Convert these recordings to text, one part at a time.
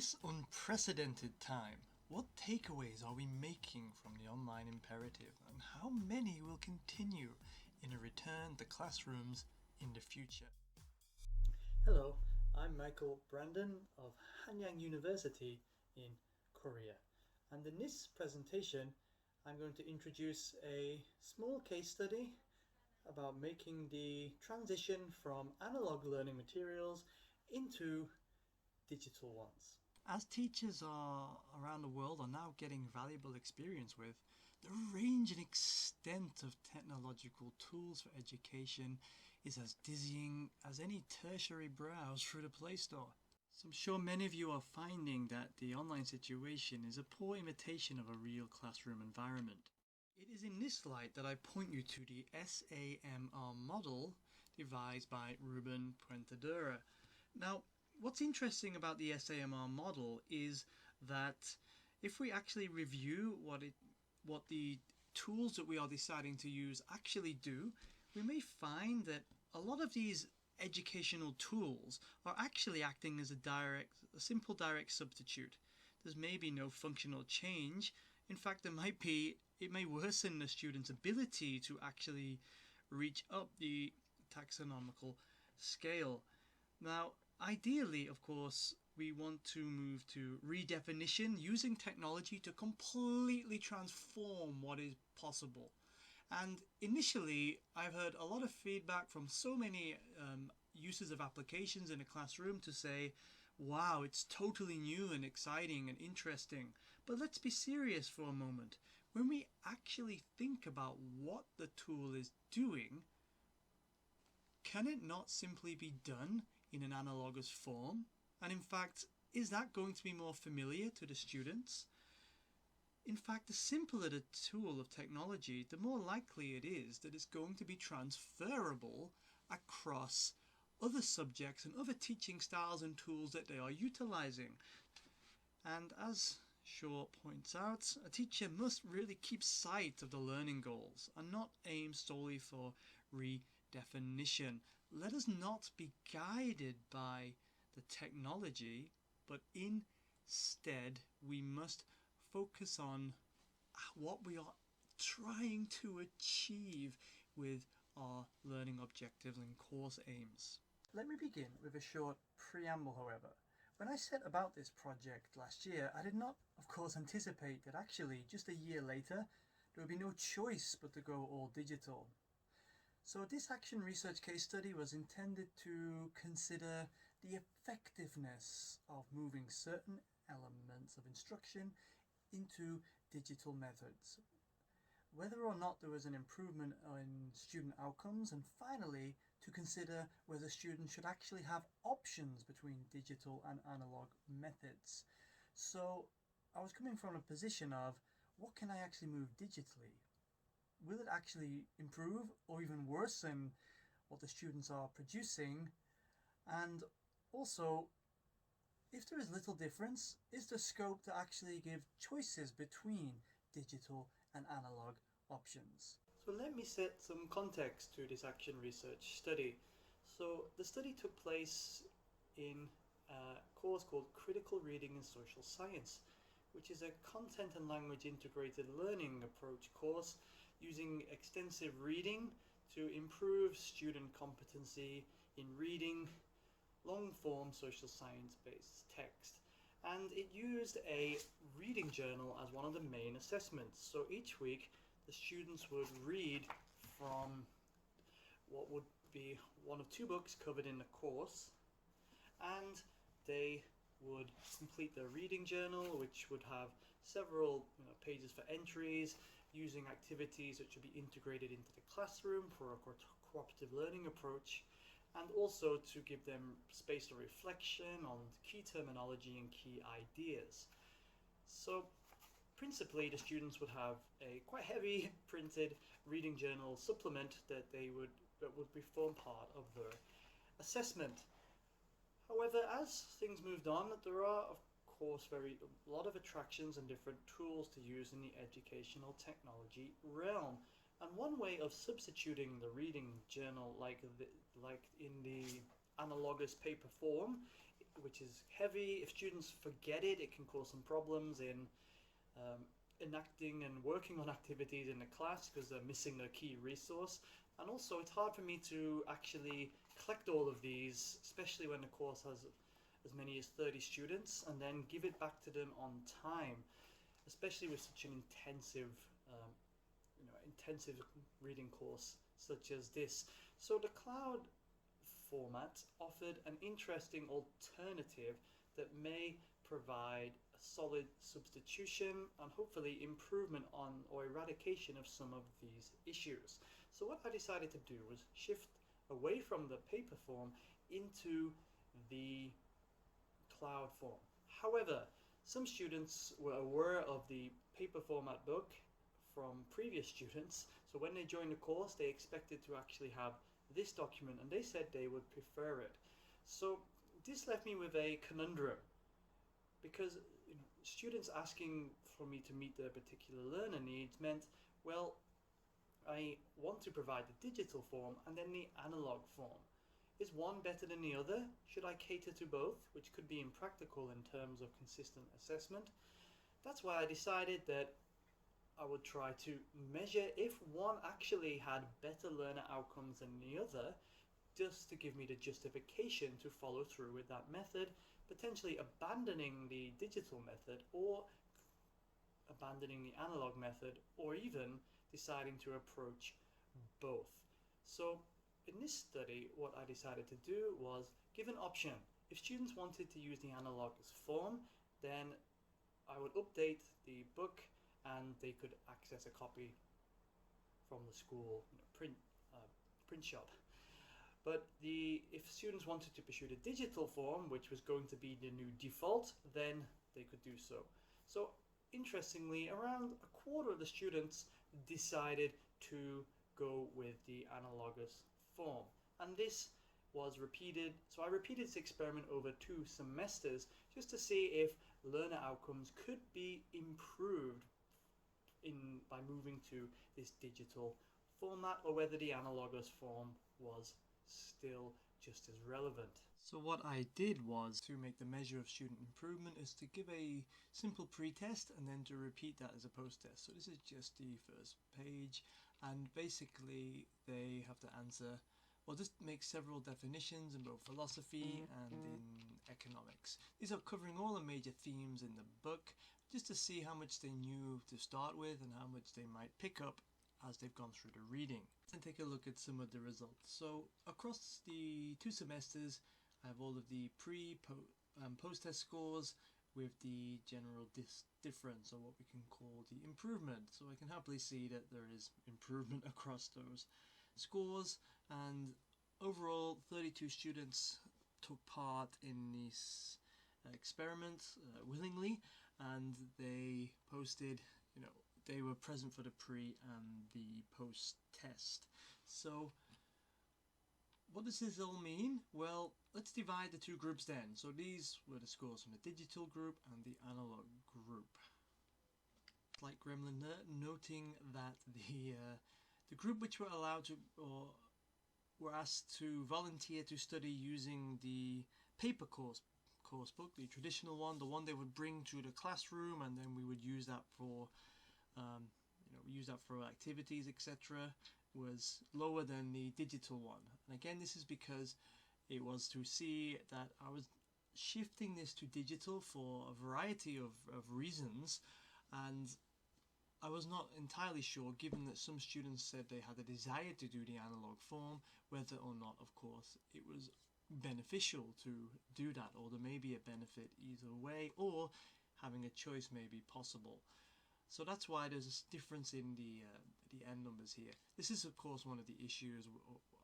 this unprecedented time, what takeaways are we making from the online imperative, and how many will continue in a return to classrooms in the future? Hello, I'm Michael Brandon of Hanyang University in Korea, and in this presentation I'm going to introduce a small case study about making the transition from analog learning materials into digital ones. As teachers around the world are now getting valuable experience with, the range and extent of technological tools for education is as dizzying as any tertiary browse through the Play Store. So I'm sure many of you are finding that the online situation is a poor imitation of a real classroom environment. It is in this light that I point you to the SAMR model devised by Ruben Puentedura. Now, what's interesting about the SAMR model is that if we actually review what the tools that we are deciding to use actually do, we may find that a lot of these educational tools are actually acting as a simple direct substitute. There's maybe no functional change. In fact, it may worsen the student's ability to actually reach up the taxonomical scale. Now, ideally, of course, we want to move to redefinition using technology to completely transform what is possible. And initially, I've heard a lot of feedback from so many users of applications in a classroom to say, wow, it's totally new and exciting and interesting. But let's be serious for a moment. When we actually think about what the tool is doing, can it not simply be done in an analogous form? And in fact, is that going to be more familiar to the students? In fact, the simpler the tool of technology, the more likely it is that it's going to be transferable across other subjects and other teaching styles and tools that they are utilizing. And as Shaw points out, a teacher must really keep sight of the learning goals and not aim solely for redefinition. Let us not be guided by the technology, but instead we must focus on what we are trying to achieve with our learning objectives and course aims. Let me begin with a short preamble, however. When I set about this project last year, I did not, of course, anticipate that actually just a year later there would be no choice but to go all digital. So this action research case study was intended to consider the effectiveness of moving certain elements of instruction into digital methods, whether or not there was an improvement in student outcomes, and finally to consider whether students should actually have options between digital and analog methods. So I was coming from a position of, what can I actually move digitally? Will it actually improve or even worsen what the students are producing? And also, if there is little difference, is there scope to actually give choices between digital and analog options? So let me set some context to this action research study. So the study took place in a course called Critical Reading and Social Science, which is a content and language integrated learning approach course using extensive reading to improve student competency in reading long-form social science-based text. And it used a reading journal as one of the main assessments. So each week the students would read from what would be one of two books covered in the course, and they would complete their reading journal, which would have several pages for entries, using activities which would be integrated into the classroom for a cooperative learning approach, and also to give them space for reflection on key terminology and key ideas. So principally the students would have a quite heavy printed reading journal supplement that would form part of their assessment. However, as things moved on, there are of course a lot of attractions and different tools to use in the educational technology realm. And one way of substituting the reading journal like in the analogous paper form which is heavy. If students forget it, it can cause some problems in enacting and working on activities in the class because they're missing their key resource. And also it's hard for me to actually collect all of these, especially when the course has as many as 30 students, and then give it back to them on time, especially with such an intensive reading course such as this. So the cloud format offered an interesting alternative that may provide a solid substitution and hopefully improvement on or eradication of some of these issues. So what I decided to do was shift away from the paper form into the cloud form. However, some students were aware of the paper format book from previous students, so when they joined the course they expected to actually have this document and they said they would prefer it. So this left me with a conundrum, because students asking for me to meet their particular learner needs meant, well, I want to provide the digital form and then the analog form. Is one better than the other? Should I cater to both, which could be impractical in terms of consistent assessment? That's why I decided that I would try to measure if one actually had better learner outcomes than the other, just to give me the justification to follow through with that method, potentially abandoning the digital method or abandoning the analog method, or even deciding to approach both. So in this study, what I decided to do was give an option. If students wanted to use the analogous form, then I would update the book and they could access a copy from the school print shop. But if students wanted to pursue the digital form, which was going to be the new default, then they could do so. So interestingly, around a quarter of the students decided to go with the analogous form, and this was repeated. So I repeated this experiment over 2 semesters just to see if learner outcomes could be improved by moving to this digital format, or whether the analogous form was still just as relevant. So what I did was to make the measure of student improvement is to give a simple pre-test and then to repeat that as a post-test. So this is just the first page, and basically they have to answer or just make several definitions in both philosophy and in economics. These are covering all the major themes in the book, just to see how much they knew to start with and how much they might pick up as they've gone through the reading. And take a look at some of the results. So across the 2 semesters, I have all of the post-test scores with the general difference, or what we can call the improvement. So I can happily see that there is improvement across those scores, and overall 32 students took part in this experiment willingly, and they posted, they were present for the pre and the post test. So what does this all mean? Well, let's divide the 2 groups then. So these were the scores from the digital group and the analog group. Like Gremlin there, noting that the group which were allowed to, or were asked to volunteer to study using the paper course book, the traditional one, the one they would bring to the classroom, and then we would use that for activities, etc., was lower than the digital one. And again, this is because it was to see that I was shifting this to digital for a variety of reasons, and I was not entirely sure, given that some students said they had a desire to do the analog form, whether or not, of course, it was beneficial to do that, or there may be a benefit either way, or having a choice may be possible. So that's why there's a difference in the end numbers here. This is of course one of the issues,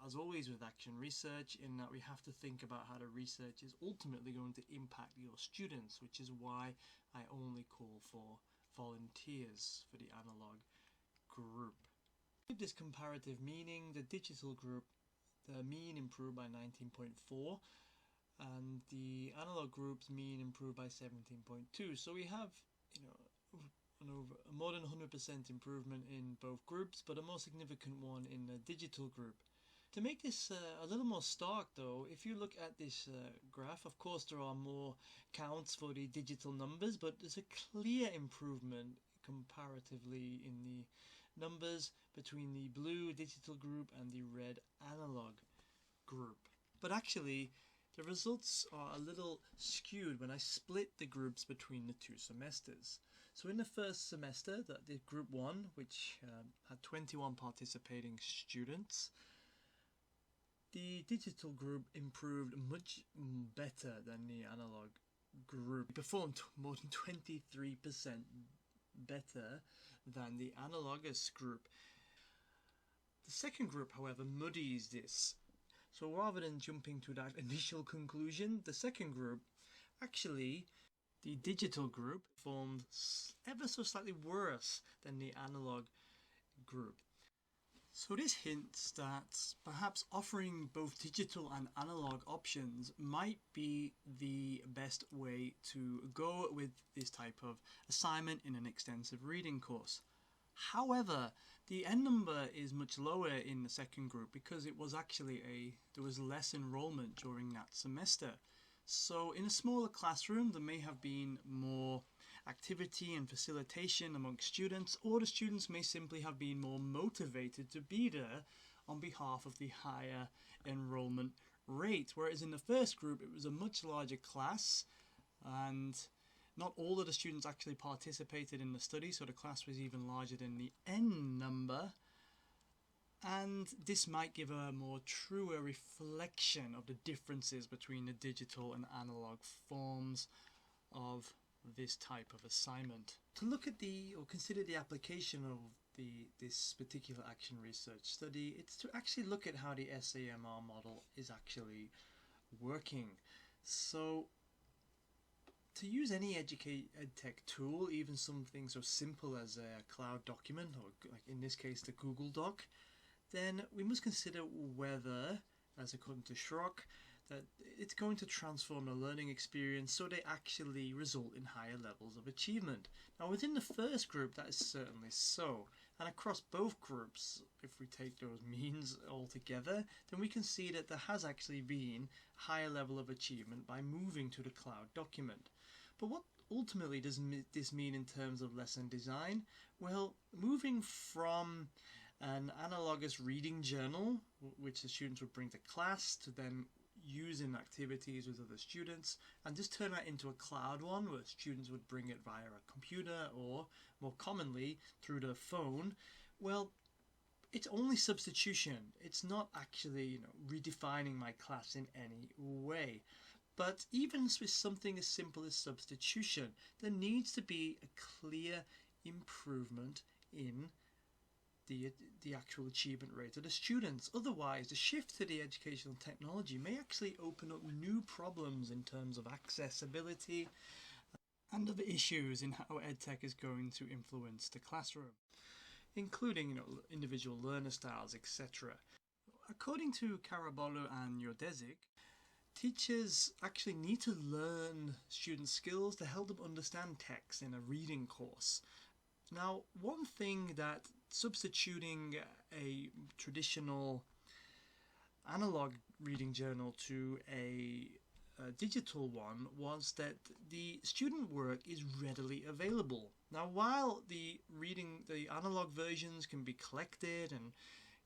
as always with action research, in that we have to think about how the research is ultimately going to impact your students, which is why I only call for volunteers for the analog group. With this comparative meaning, the digital group, the mean improved by 19.4, and the analog group's mean improved by 17.2. So we have, more than 100% improvement in both groups, but a more significant one in the digital group. To make this a little more stark though, if you look at this graph, of course there are more counts for the digital numbers, but there's a clear improvement comparatively in the numbers between the blue digital group and the red analog group. But actually, the results are a little skewed when I split the groups between the two semesters. So in the first semester, that did group 1, which had 21 participating students, the digital group improved much better than the analog group. It performed more than 23% better than the analogous group. The second group, however, muddies this. So rather than jumping to that initial conclusion, the second group, actually, the digital group performed ever so slightly worse than the analog group. So this hints that perhaps offering both digital and analog options might be the best way to go with this type of assignment in an extensive reading course. However, the N number is much lower in the second group because it was actually there was less enrollment during that semester. So in a smaller classroom there may have been more activity and facilitation among students, or the students may simply have been more motivated to be there on behalf of the higher enrollment rate. Whereas in the first group it was a much larger class and not all of the students actually participated in the study, so the class was even larger than the N number. And this might give a more truer reflection of the differences between the digital and analog forms of this type of assignment. To look at or consider the application of this particular action research study, it's to actually look at how the SAMR model is actually working. So to use any EdTech tool, even something so simple as a cloud document, or like in this case the Google Doc, then we must consider whether, as according to Schrock, that it's going to transform the learning experience so they actually result in higher levels of achievement. Now within the first group that is certainly so, and across both groups, if we take those means all together, then we can see that there has actually been a higher level of achievement by moving to the cloud document. But what ultimately does this mean in terms of lesson design? Well, moving from an analogous reading journal, which the students would bring to class to then use in activities with other students, and just turn that into a cloud one where students would bring it via a computer or more commonly through their phone, well, it's only substitution. It's not actually redefining my class in any way. But even with something as simple as substitution, there needs to be a clear improvement in the actual achievement rate of the students. Otherwise, the shift to the educational technology may actually open up new problems in terms of accessibility and other issues in how EdTech is going to influence the classroom, including individual learner styles, etc. According to Caraballo and Jordezic, teachers actually need to learn student skills to help them understand text in a reading course. Now, one thing that substituting a traditional analog reading journal to a digital one was that the student work is readily available. Now, while the analog versions can be collected and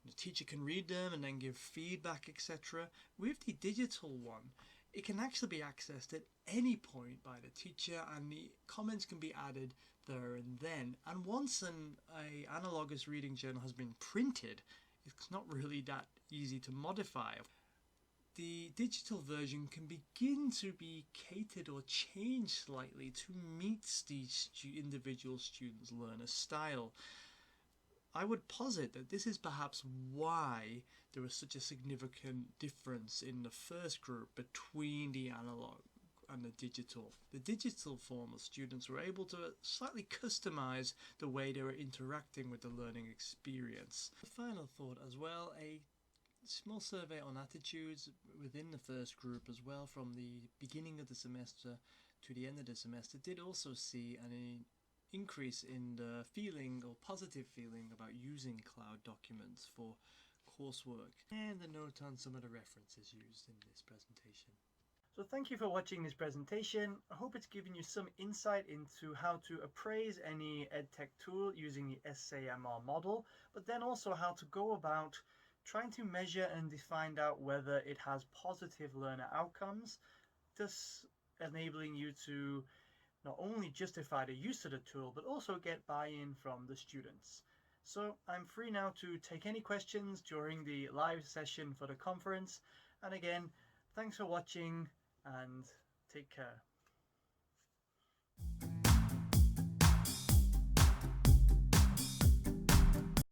the teacher can read them and then give feedback, etc., with the digital one, it can actually be accessed at any point by the teacher and the comments can be added there and then. And once an analogous reading journal has been printed, it's not really that easy to modify. The digital version can begin to be catered or changed slightly to meet the individual student's learner style. I would posit that this is perhaps why there was such a significant difference in the first group between the analog and the digital. The digital form of students were able to slightly customize the way they were interacting with the learning experience. A final thought as well, a small survey on attitudes within the first group as well, from the beginning of the semester to the end of the semester, did also see an increase in the feeling or positive feeling about using cloud documents for coursework, and a note on some of the references used in this presentation. So thank you for watching this presentation. I hope it's given you some insight into how to appraise any EdTech tool using the SAMR model, but then also how to go about trying to measure and find out whether it has positive learner outcomes, thus enabling you to not only justify the use of the tool, but also get buy-in from the students. So I'm free now to take any questions during the live session for the conference. And again, thanks for watching and take care.